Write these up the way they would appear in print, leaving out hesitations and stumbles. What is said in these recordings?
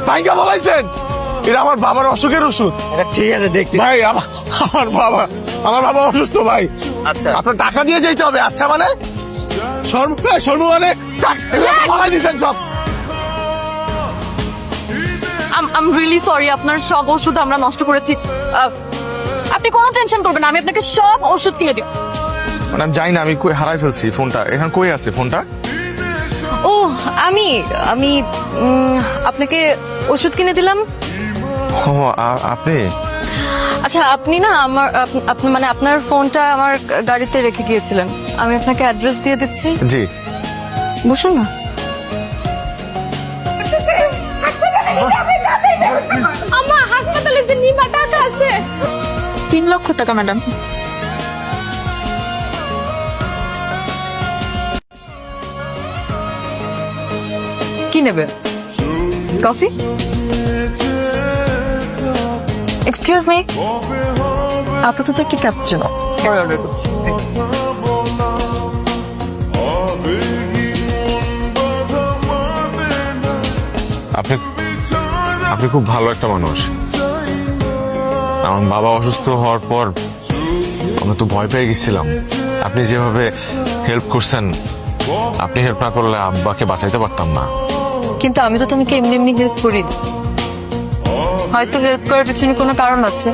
ভাইঙ্গা বলাইছেন এটা আমার বাবার অসুখের ওষুধ। ঠিক আছে দেখতে। ভাই আমার বাবা অসুস্থ ভাই। আচ্ছা আপনার টাকা দিয়ে যেতে হবে। আচ্ছা মানে সর্ব মানে বলাই দিচ্ছেন সব। আই এম রিয়েলি সরি, আপনার সব ওষুধ আমরা নষ্ট করেছি। আপনি কোনো টেনশন করবেন না, আমি আপনাকে সব ওষুধ কিনে দিব। মানে আমি জানি না আমি কই হারাই ফেলছি ফোনটা। এখন কই আছে ফোনটা? ও আমি আমি আপনাকে ওষুধ কিনে দিলাম। ও আপনি? আচ্ছা আপনি না আপনি মানে আপনার ফোনটা আমার গাড়িতে রেখে গিয়েছিলেন, আমি আপনাকে অ্যাড্রেস দিয়ে দিচ্ছি। জি বসুন না। আম্মা হাসপাতালে যে নিমা টাকা আছে 3 লক্ষ টাকা ম্যাডাম। কি নেবে? কফি? এক্সকিউজ মি, আপাতত একটা ক্যাপুচিনো অর্ডার করছি। আপনি খুব ভালো একটা মানুষ। আমার বাবা অসুস্থ হওয়ার পর আমি তো ভয় পেয়ে গেছিলাম। আপনি যেভাবে হেল্প করছেন, আপনি হেল্প না করলে আব্বাকে বাঁচাইতে পারতাম না। কিন্তু আমি তো তোমাকে এমনি এমনি হেল্প করি, হয়তো হেল্প করার পিছনে কোনো কারণ আছে।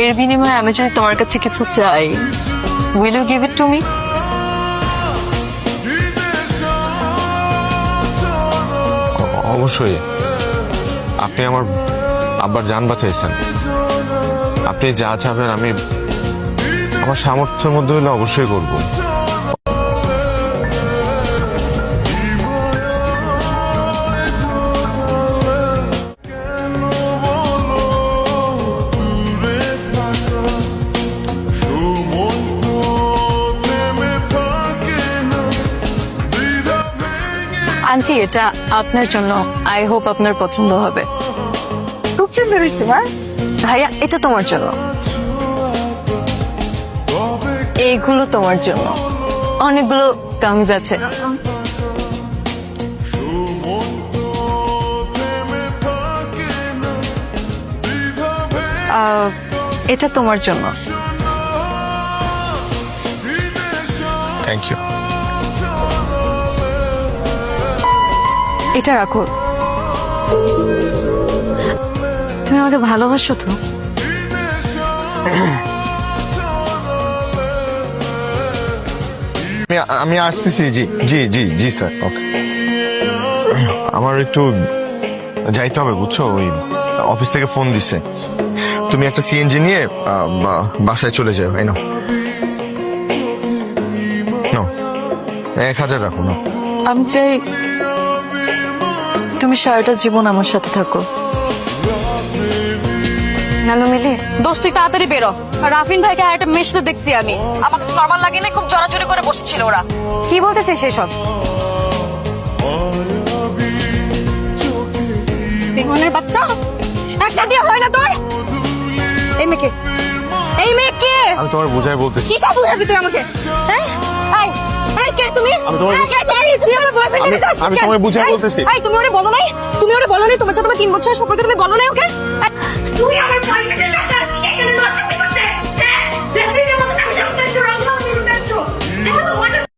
এর বিনিময়ে আমি যদি তোমার কাছে কিছু চাই, will you give it to me? অবশ্যই। আপনি আমার আব্বার জান বাঁচাইছেন। আপনি যা চাবেন আমি আমার সামর্থ্যের মধ্যে হলে অবশ্যই করব। আন্টি এটা আপনার জন্য, আই হোপ আপনার পছন্দ হবে। খুব সুন্দর হয়েছে মা। ভাইয়া এটা তোমার জন্য, এইগুলো তোমার জন্য, অনেকগুলো কামিজ আছে। এটা তোমার জন্য। Thank you. এটা রাখো। তুমি আমাকে ভালোবাসো তো? আমি আসতেছি। জি জি জি জি স্যার। ওকে। আমার একটু যাইতে হবে বুঝছো, ওই অফিস থেকে ফোন দিছে। তুমি একটা সিএনজি নিয়ে বাসায় চলে যাও। এই নাও 1000 রাখো না। আমি চাই তুমি সারাটা জীবন আমার সাথে থাকো। হ্যালো মিলি, দোস্ত তুই তাড়াতাড়ি বেরো। রাফিন ভাইকে আর একটা মেশতে দেখছি আমি, আমার কাছে নরমাল লাগে না, খুব জোরাজোরি করে বসেছিল ওরা। কি বলতেছে সেসব? বিমানের বাচ্চা একটা দিয়ে হয় না তোর? এই মেয়েকে, এই মেয়েকে আমি তোমার বুঝাই বলতেছি। কি সব বুঝাবি তুই আমাকে? হ্যাঁ এই এই কে তুমি? আমি তোমার বুঝাই বলতেছি। এই তুমি ওরে বলো নাই, তুমি ওরে বলো নাই তোমার সাথে আমার 3 বছরের সম্পর্ক, তুমি বলো নাই ওকে? তুমি আমার বয়ফ্রেন্ডের সাথে এখানে নষ্ট করতে। হ্যাঁ, রেসিপির মতো আমি যখন ছোট ছোট দেখো